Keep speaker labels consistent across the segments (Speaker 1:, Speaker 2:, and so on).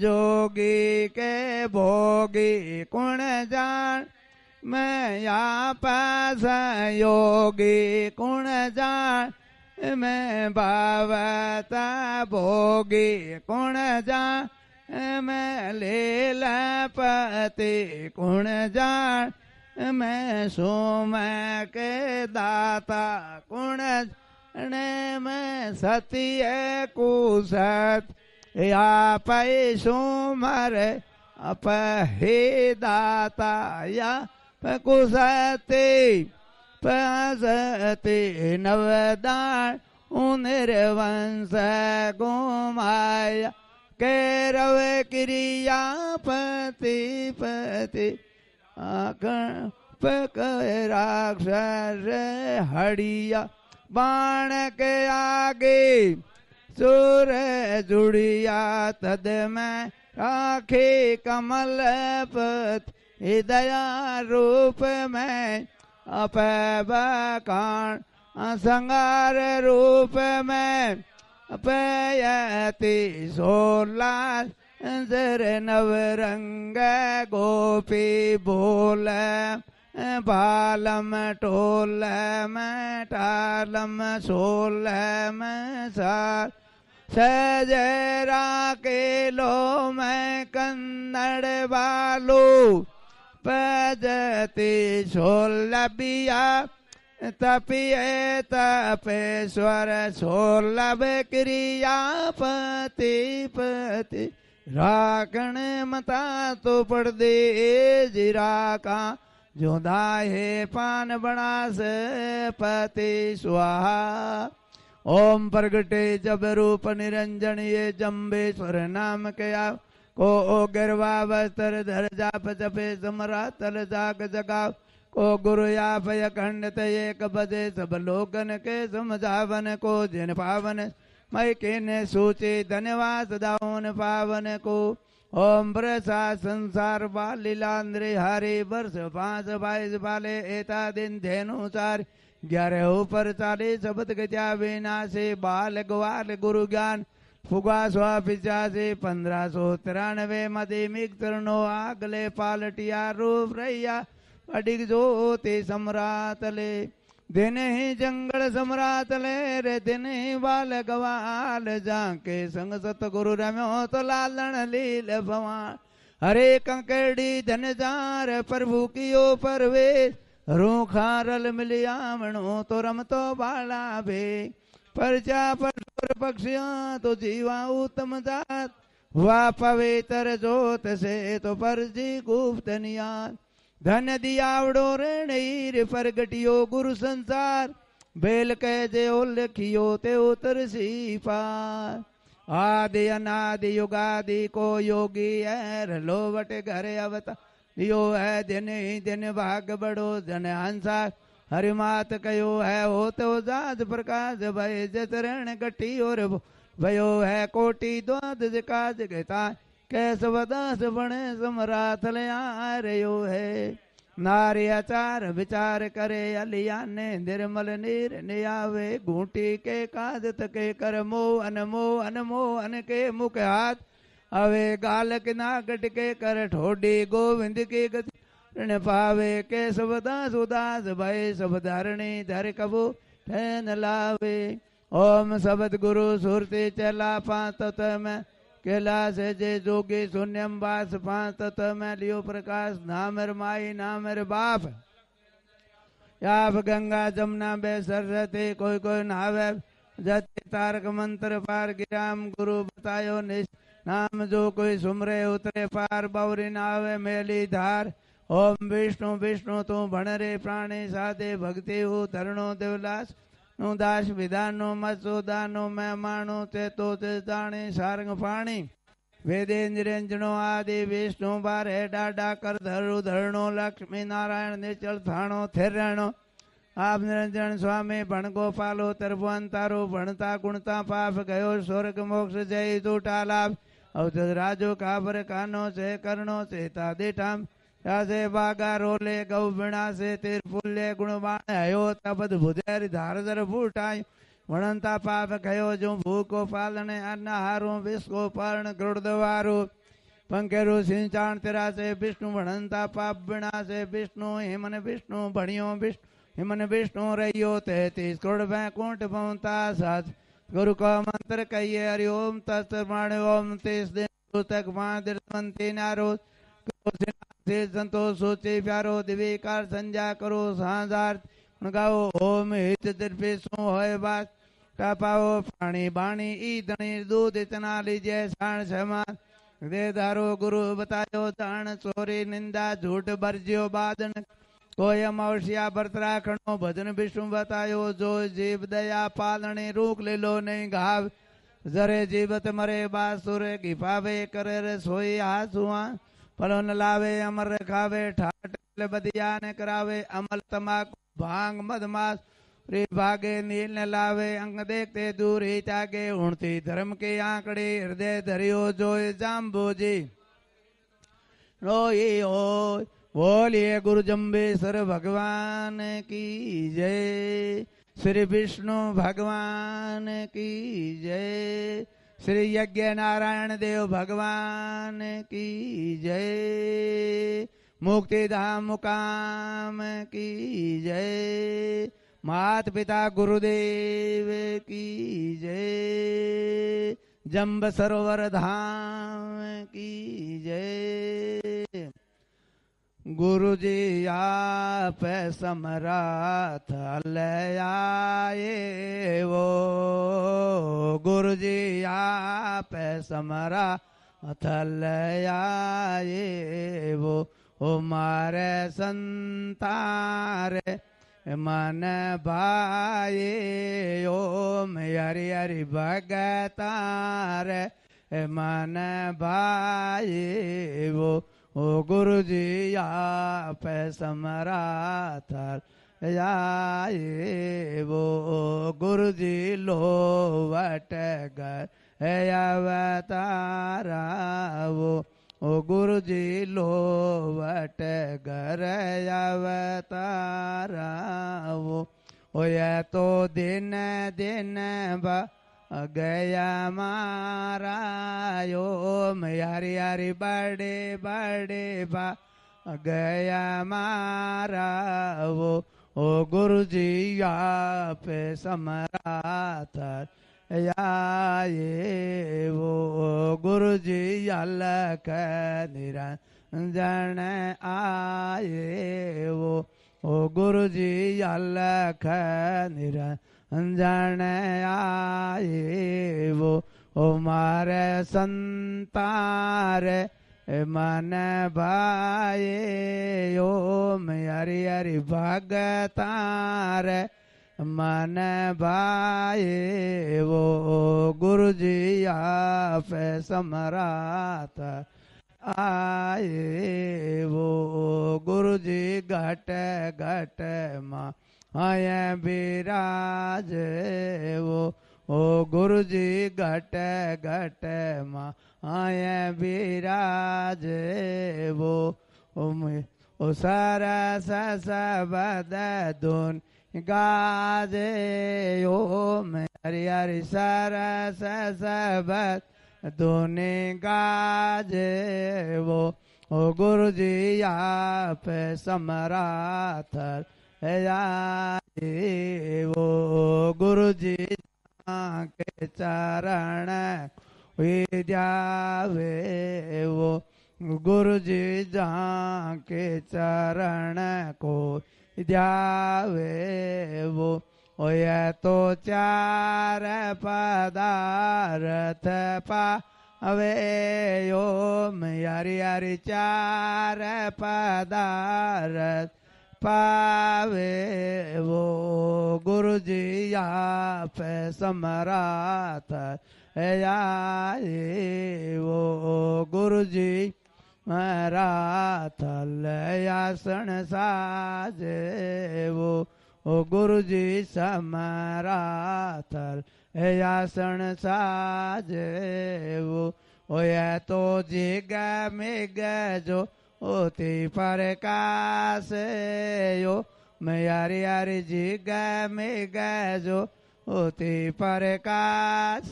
Speaker 1: जोगी के भोगी कुण जान मैं या पास योगी कुण जान मैं भावता भोगी कुण जान मैं लीलापति कुण जान मैं सोम के दाता कुण ने मैं सत्य कुसत या पैसो मरे अपहे दाता या कुसते पसते नवदान निर्वंश गुमाया कैरव क्रिया पति पति राक्षस हड़िया बाण के आगे सुर जुड़िया तद में राखे कमल पत दया रूप में अपैबाकान संगार रूप में अपयति सोलास जर नवरंग गोपी बोल बालम टोल में टालम सोल में सार सजरा के लो में कन्नड़ बालू पजती सोलबिया तपिए तपेश्वर सोलभ क्रिया पति पति राखण मता तो पड़ दे जिरा का जो दाहे पान बनास पति स्वाहा ओम प्रगटे जब रूप निरंजन ये जम्बेश्वर नाम कया को गिरवा वस्त्र धर जाप जपे समरा तल जाग जगाव को गुरु या भय खंडित एक बजे सब लोगन के समझावन को जिन पावन मई के ने सूचे धन्यवाद दाऊन पावन को ओम प्रसा संसार बाल लीलांद्रे हरे वर्ष 5 बाले एता दिन धेनुसार 11 ऊपर 40 शब्द गजा विनाशे बाल ग्वाल गुरु ज्ञान फुगा स्वा पिचासे 1593 मदे मिक्तरनो आगले पालटिया रूप रैया अडिग जोते सम्रातले दिन ही जंगल सम्रातले रे दिन ही बाल गवाल जाके संग सतगुरु रम्यो तो लालन लील भवान हरे कंकड़ी धन जार प्रभु कियो परवेश रूखारल मिलिया मणो तो रमतो बाला भे परचा पर पक्षियां तो जीवा उत्तम जात हुआ पवित्र जोत से तो परजी गुप्त नियात धन दियावड़ो रणीर परगटियो गुरु संसार बेल कह जे उल्खियो ते उतर सी पार आदि अनादि युगादि को योगी है लोवट घर अवता यो है दिन ही दिन भाग बड़ो जन हंसा हरिमात कयो है हो तो जात प्रकाश भय जतरण गठी और भयो है कोटि द्वाद काज कहता कैसव दास बने समराथ ले आ रयो है नारी आचार विचार करे अलिया ने निर्मल नीर नियावे घूटी के काज तके कर मोह अन के मुख हाथ अवे गाल के नागट के कर ठोडी गोविंद के गति पावे केशव दास उदास भय सब धारणी धर कबू ठहन लावे ओम शब्द गुरु सुरती चला पात में कैलाश जे जोगी शून्यम वास पांच तत्व में लियो प्रकाश नामर माई नामर बाप याप गंगा जमुना बे सरस्वती कोई कोई नहावे जति तारक मंत्र पार गिराम गुरु बतायो निश नाम जो कोई सुमरे उतरे पार बौरी नावे मेली धार ओम विष्णु विष्णु तू भण रे प्राणी साधे भक्ति हु धरणो देवलास नु दास विधानो मत्सो दानो मैं मानो ते तो ते जाने सारंग पाणी वेदे निरंजनो आदि विष्णु बारे डाडा कर धरु धरणो लक्ष्मी नारायण निचल थाणो थिरणो आप निरंजन स्वामी भण गोपालो तरभुवन तारो भणता गुणता पाप गयो स्वर्ग मोक्ष जय टूटा लाभ औषध राजो काबर कानो से कर्णो से तादिठाम से बागा रोले गौ बिना से तिर पुल्य गुणवाण हयो तपद भुदेर धारधर फूटाई वणंता पाप कयो जो भू को पालने अन्न हारो विष को पारण क्रोध द्वारो पंखेरु सिंचाण तेरा से विष्णु भणंता पाप बिना से विष्णु हिमन विष्णु भणियो विष्णु हिमन विष्णु रहियो 33 करोड़ वैकुंठ पहुंता साथ गुरु का मंत्र कहिए हरि ओम तत्सर्वाण ओम 30 दिन तक मांती नारो से संतोष सोचे प्यारो दिवेकार संजा करो सांजार गाओ ओम हित दिर्पेशो होय बात टापाओ पानी बाणी ई धनी दूध इतना लीजिए साण समान दे दारो गुरु बतायो दान चोरी निंदा झूठ बरजियो बादन कोई अमावस्या व्रत राखणो भजन विष्णु बतायो जो जीव दया पालने रूक ले लो नहीं घाव जरे जीवत मरे बासुर की पावे करे सोई हासुआ फलो न लावे अमर खावे ठाट बदिया न करावे अमल तमाकू भांग मदमास रे भागे नील न लावे अंग देखते दूर ही त्यागे उड़ती धर्म के आंकड़े हृदय धरियो जो जाम्बोजी रोई हो बोलिए गुरु जम्बेश्वर भगवान की जय श्री विष्णु भगवान की जय श्री यज्ञ नारायण देव भगवान की जय मुक्ति धाम मुकाम की जय मात पिता गुरुदेव की जय जम्ब सरोवर धाम की जय गुरु जी आप समराथ ले आए वो गुरु जी आप समराथ ले आए वो मारे संतारे मन भाए ओम हरि हरि भगतार मन भाए वो ओ गुरु जी आप समराथ आए वो गुरु जी लो वट गर अवतारा वो ओ गुरु जी लो वट गर अवतारा वो ये तो दिन दिन गया मारा यो हरि हरि बड़े बड़े बा गया मारा वो ओ गुरु जी आप समराथ आए वो गुरु जी अलख निरंजन आए वो ओ गुरु जी अलख निरंजन आए वो ओ मारे संतारे मन भाए ओम हरि हरि भगतार मन भाए वो गुरु जी आप समराथ आए वो गुरु जी घट घट माय विराज वो ओ गुरु जी घट घट माय विराज वो ओ सरस सबद धुन गाजे ओम हरि हरि सरस सबद धुन गाजे वो ओ गुरु जी आप समराथ आए वो गुरु जी के चरण विद्यावे वो गुरु जी जहाँ के चरण को द्यावे वो ये तो चार पदार्थ पावे ओम हरि हरि चार पदार्थ पावे वो गुरु जी आप समराथ आए वो गुरु जी मराथ आसन साजे वो ओ गुरु जी समराथ आसन साजे वो ओ ये तो जिग मिग जो ओती प्रकाश यो मैं हरि हरि जिग मिग जो ओती प्रकाश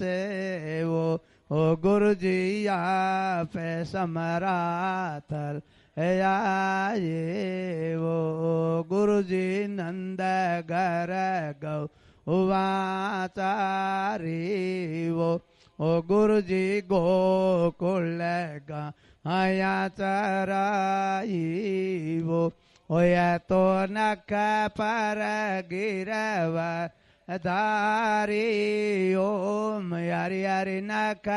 Speaker 1: वो ओ गुरु जी आप समराथल ये वो गुरु जी नंद घर गौ वाचारी वो ओ गुरु जी गोकुल गाया चराई वो ओ या तो नख पर गिरवर धारी ओम यारी यारी नख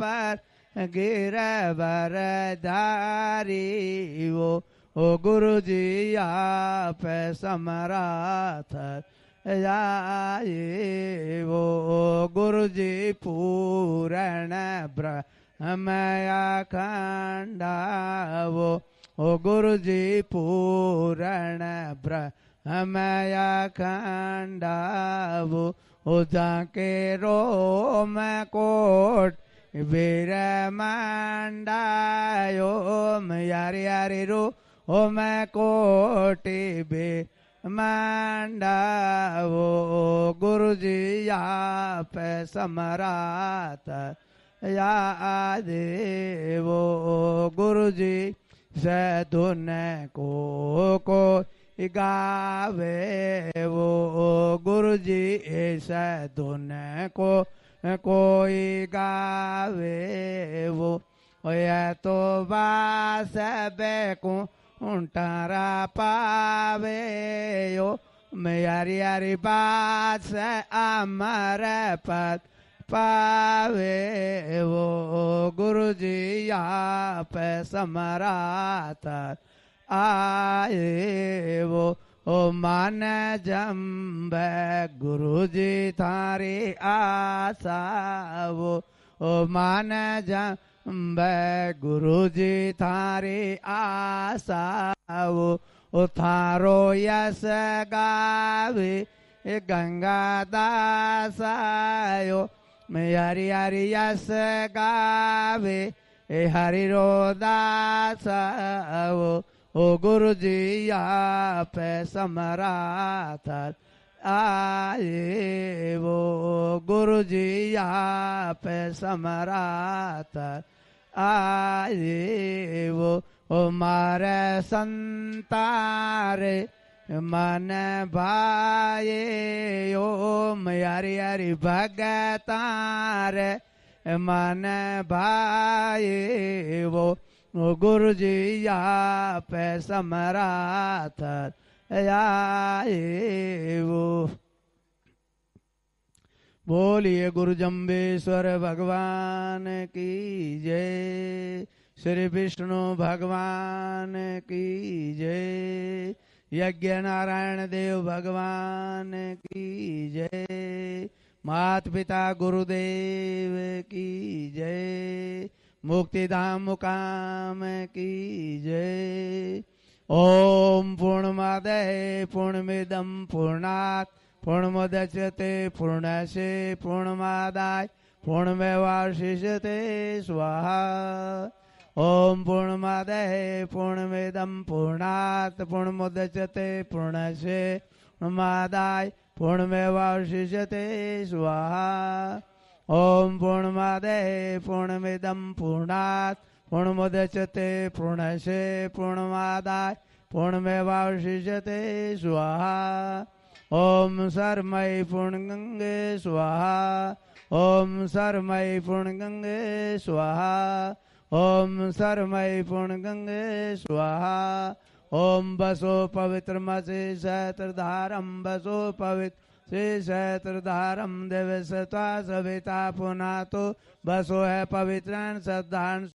Speaker 1: पर गिरवर धारी वो ओ गुरु जी आप समराथ जाए वो गुरु जी पूर्ण ब्रह्मया खंडा वो ओ गुरु जी पूर्ण ब्रह्मया खंडा वो ओ जाके रोम कोट वीर मंडायो यारी यारी रो ओ मैं कोटि बे मंडावो गुरु जी आप समरात या देवो गुरु जी से धुन को गावे वो गुरु जी ऐसा धुन को कोई गावे वो या तो बास बेकू उंटारा पावे यो मैं यारी यारी बात से अमर पद पावे वो गुरु जी आप समरात आए वो ओ मान जम्ब गुरु जी थारी आशा वो ओ मान जम्ब गुरु जी थारी आशा वो ओ थारो यस गावे गंगा दासायो मैं हरि हरि यस गावे हरि रो दासाओ ओ गुरु जी आप समराथ आए वो गुरु जी आप समराथ आए वो ओ मारे संतारे मन भाए ओम हरि हरि भगतारे मन भाए वो गुरु जी आप समराथ आए वो बोलिए गुरु जम्बेश्वर भगवान की जय श्री विष्णु भगवान की जय यज्ञ नारायण देव भगवान की जय मात पिता गुरुदेव की जय मुक्तिधाम मुकाम की जय ओम पूर्णमादाय पूर्णमिदं पूर्णात् पूर्णमुदच्यते पूर्णस्य पूर्णमादाय पूर्णमेवावशिष्यते स्वाहा ओम पूर्णमादाय पूर्णमिदं पूर्णात् पूर्णमुदच्यते पूर्णस्य पूर्णमादाय पूर्णमेवावशिष्यते स्वाहा ओम पूर्णमादाय पूर्णमिदं पूर्णात् पूर्णमुदच्यते पूर्णस्य पूर्णमादाय पूर्णमेवावशिष्यते स्वाहा ओम सर्वमयि पूर्णगंगे स्वाहा ओम सर्वमयि पूर्णगंगे स्वाहा ओम सर्वमयि पूर्णगंगे स्वाहा ओम बसो पवित्रमसि सहस्रधारं बसो पवित्र श्री सहस्रधारं दिवसत्वा सविता पुनातो बसो है पवित्रं सद्धान